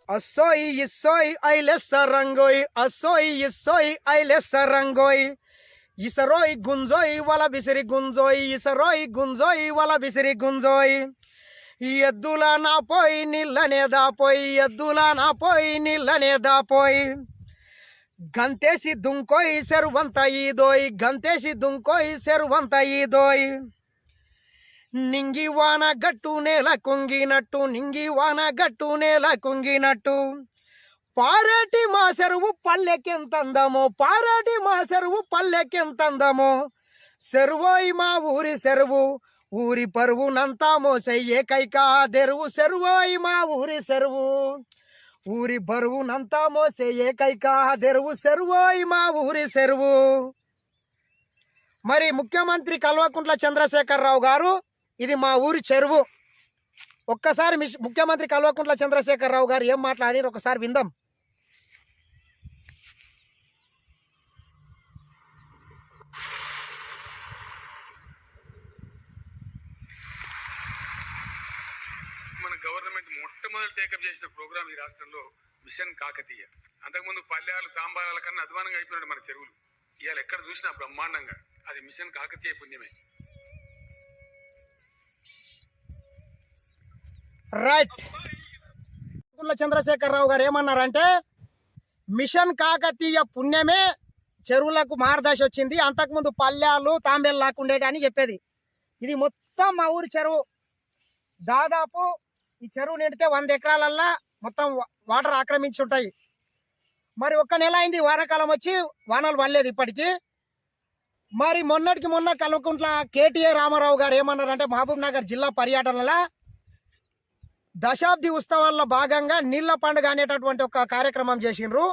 Asoi isoi aile sarangoi, asoi isoi aile sarangoi. Isaroi gunzoi wala bisiri gunzoi, isaroi gunzoi wala bisiri gunzoi. ఎద్దుల నా పోయి నీళ్ళనే దాపోయి ఎద్దుల నా పోయి నీళ్ళనే దాపోయి గంతేసి దుంకోయి సెరువంత ఈదోయ్ గంతేసి దుంకోయి సెరువంత ఈదోయ్ నింగి వాన గట్టు నేల కుంగినట్టు నింగి వాన గట్టు నేల కుంగినట్టు పారేటి మా చెరువు పల్లెకెంతందమో పారేటి మా చెరువు పల్లెకెంతందమో చెరువోయ్ మా ఊరి చెరువు ఊరి పరువునంతా మోసే ఏకైక దెరువు చెరువోయ్ మా ఊరి చెరువు ఊరి బరువునంతా మోసే ఏకైక దెరువు చెరువోయ్ మా ఊరి చెరువు. మరి ముఖ్యమంత్రి కల్వకుంట్ల చంద్రశేఖరరావు గారు ఇది మా ఊరి చెరువు. ఒక్కసారి ముఖ్యమంత్రి కల్వకుంట్ల చంద్రశేఖరరావు గారు ఏం మాట్లాడారు ఒకసారి విందాం. మన గవర్నమెంట్ మొట్టమొదటి టేకప్ చేసిన ప్రోగ్రామ్ ఈ రాష్ట్రంలో మిషన్ కాకతీయ. అంతకుముందు పల్లెలు తాంబాల కన్నా అధ్వానంగా అయిపోయినాడు మన చెరువులు. ఇవాళ ఎక్కడ చూసినా బ్రహ్మాండంగా అది మిషన్ కాకతీయ పుణ్యమే. రైట్. చంద్రశేఖరరావు గారు ఏమన్నారంటే మిషన్ కాకతీయ పుణ్యమే చెరువులకు మార్గదర్శి వచ్చింది, అంతకుముందు పల్లెలు తాంబేలు లాక్కుండేటి అని చెప్పేది. ఇది మొత్తం మా ఊరి చెరువు. దాదాపు ఈ చెరువు నిండితే 100 ఎకరాలల్లా మొత్తం వాటర్ ఆక్రమించి ఉంటాయి. మరి ఒక్క నెల అయింది వానాకాలం వచ్చి, వానలు పడలేదు ఇప్పటికీ. మరి మొన్నటికి మొన్న కల్వకుంట్ల కేటీఏ రామారావు గారు ఏమన్నారంటే మహబూబ్ నగర్ జిల్లా పర్యటనలో దశాబ్ది ఉత్సవాల్లో భాగంగా నీళ్ల పండుగ అనేటటువంటి ఒక కార్యక్రమం చేసిండ్రు.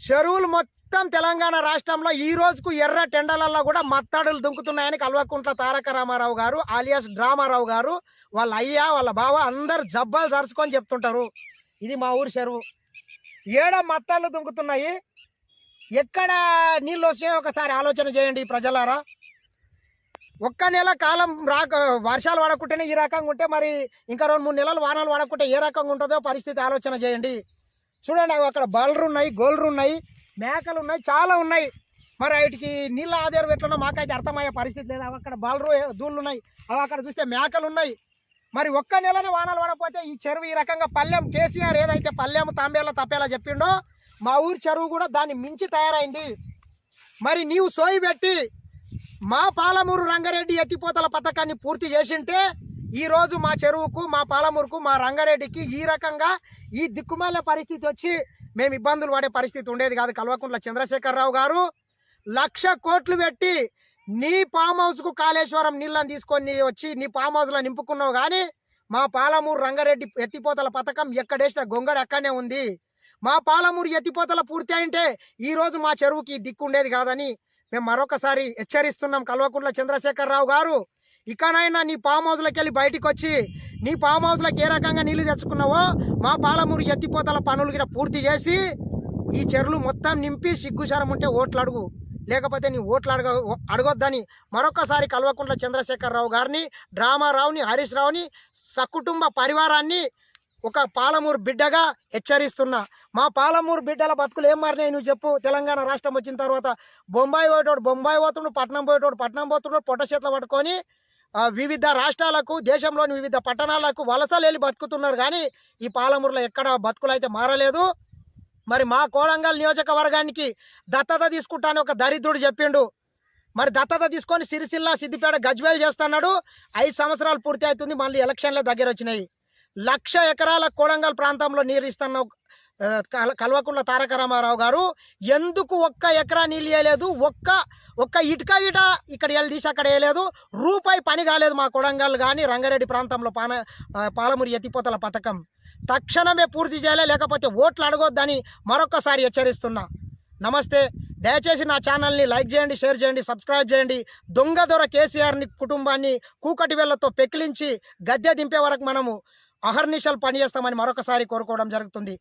చెరువులు మొత్తం తెలంగాణ రాష్ట్రంలో ఈ రోజుకు ఎర్ర టెండలల్లో కూడా మత్తడులు దుంకుతున్నాయని కల్వకుంట్ల తారక రామారావు గారు ఆలియాస్ డ్రామారావు గారు వాళ్ళ అయ్య వాళ్ళ బావ అందరు జబ్బాలు జరుచుకొని చెప్తుంటారు. ఇది మా ఊరి చెరువు. ఏడ మత్తళ్ళు దుంకుతున్నాయి, ఎక్కడ నీళ్ళు వస్తాయో ఒకసారి ఆలోచన చేయండి ప్రజలారా. ఒక్క నెల కాలం వర్షాలు పడకుంటేనే ఈ రకంగా ఉంటే మరి ఇంకా 2-3 నెలలు వానలు పడకుంటే ఏ రకంగా ఉంటుందో పరిస్థితి ఆలోచన చేయండి. చూడండి, అవి అక్కడ బలరు ఉన్నాయి, గోల్రు ఉన్నాయి, మేకలు ఉన్నాయి, చాలా ఉన్నాయి. మరి వాటికి నీళ్ళ ఆధారం ఎట్లనో మాకైతే అర్థమయ్యే పరిస్థితి లేదు. అవి అక్కడ బలరు దూళ్ళు ఉన్నాయి, అవి అక్కడ చూస్తే మేకలు ఉన్నాయి. మరి ఒక్క నెలనే వానలు పడకపోతే ఈ చెరువు ఈ రకంగా పల్లెం కేసీఆర్ ఏదైతే పల్లెం తాంబేలా తప్పేలా చెప్పిండో మా ఊరి చెరువు కూడా దాన్ని మించి తయారైంది. మరి నీవు సోయి పెట్టి మా పాలమూరు రంగారెడ్డి ఎత్తిపోతల పథకాన్ని పూర్తి చేసింటే ఈరోజు మా చెరువుకు, మా పాలమూరుకు, మా రంగారెడ్డికి ఈ రకంగా ఈ దిక్కుమాల పరిస్థితి వచ్చి మేము ఇబ్బందులు పడే పరిస్థితి ఉండేది కాదు. కల్వకుంట్ల చంద్రశేఖరరావు గారు 1,00,000 కోట్లు పెట్టి నీ ఫామ్ హౌస్కు కాళేశ్వరం నీళ్ళని తీసుకొని వచ్చి నీ ఫామ్ హౌస్లో నింపుకున్నావు, కానీ మా పాలమూరు రంగారెడ్డి ఎత్తిపోతల పథకం ఎక్కడేసిన గొంగడు అక్కడనే ఉంది. మా పాలమూరు ఎత్తిపోతల పూర్తి అయింటే ఈరోజు మా చెరువుకి దిక్కు ఉండేది కాదని మేము మరొకసారి హెచ్చరిస్తున్నాం. కల్వకుంట్ల చంద్రశేఖరరావు గారు, ఇకనైనా నీ ఫామ్ హౌస్లోకి వెళ్ళి బయటికి వచ్చి నీ ఫామ్ హౌస్లోకి ఏ రకంగా నీళ్లు తెచ్చుకున్నావో మా పాలమూరు ఎత్తిపోతల పనులు కూడా పూర్తి చేసి ఈ చెరువులు మొత్తం నింపి సిగ్గుశారం ఉంటే ఓట్లు అడుగు, లేకపోతే నీ ఓట్లు అడగొద్దని మరొకసారి కల్వకుంట్ల చంద్రశేఖరరావు గారిని, డ్రామారావుని, హరీష్ రావుని, సకుటుంబ పరివారాన్ని ఒక పాలమూరు బిడ్డగా హెచ్చరిస్తున్నా. మా పాలమూరు బిడ్డల బతుకులు ఏం మారినాయి నువ్వు చెప్పు. తెలంగాణ రాష్ట్రం వచ్చిన తర్వాత బొంబాయి పోయేటోడు బొంబాయి పోతుండు, పట్నం పోయేటోడు పట్నం పోతుండు, పొట్ట చేతులు పట్టుకొని వివిధ రాష్ట్రాలకు, దేశంలోని వివిధ పట్టణాలకు వలసలు వెళ్ళి బతుకుతున్నారు, కానీ ఈ పాలమూరులో ఎక్కడ బతుకులు అయితే మారలేదు. మరి మా కోడంగల్ నియోజకవర్గానికి దత్తత తీసుకుంటాను ఒక దరిద్రుడు చెప్పిండు. మరి దత్తత తీసుకొని సిరిసిల్ల, సిద్దిపేట, గజ్వేల్ చేస్తున్నాడు. 5 సంవత్సరాలు పూర్తి అవుతుంది, మళ్ళీ ఎలక్షన్ల దగ్గర వచ్చినాయి. 1,00,000 ఎకరాల కోడంగల్ ప్రాంతంలో నీరు ఇస్తున్న కల్వకుంట్ల తారక రామారావు గారు ఎందుకు 1 ఎకరా నీళ్ళు వేయలేదు, ఒక్క ఇటుక ఇక్కడ వెళ్ళి తీసి అక్కడ వేయలేదు, రూపాయి పని కాలేదు మా కొడంగల్ కానీ రంగారెడ్డి ప్రాంతంలో పాలమూరు ఎత్తిపోతల పథకం తక్షణమే పూర్తి చేయాలి, లేకపోతే ఓట్లు అడగొద్దని మరొకసారి హెచ్చరిస్తున్నా. నమస్తే. దయచేసి నా ఛానల్ని లైక్ చేయండి, షేర్ చేయండి, సబ్స్క్రైబ్ చేయండి. దొంగ కేసీఆర్ని కుటుంబాన్ని కూకటి వేళ్లతో పెకిలించి గద్దె దింపే వరకు మనము అహర్నిశలు పనిచేస్తామని మరొకసారి కోరుకోవడం జరుగుతుంది.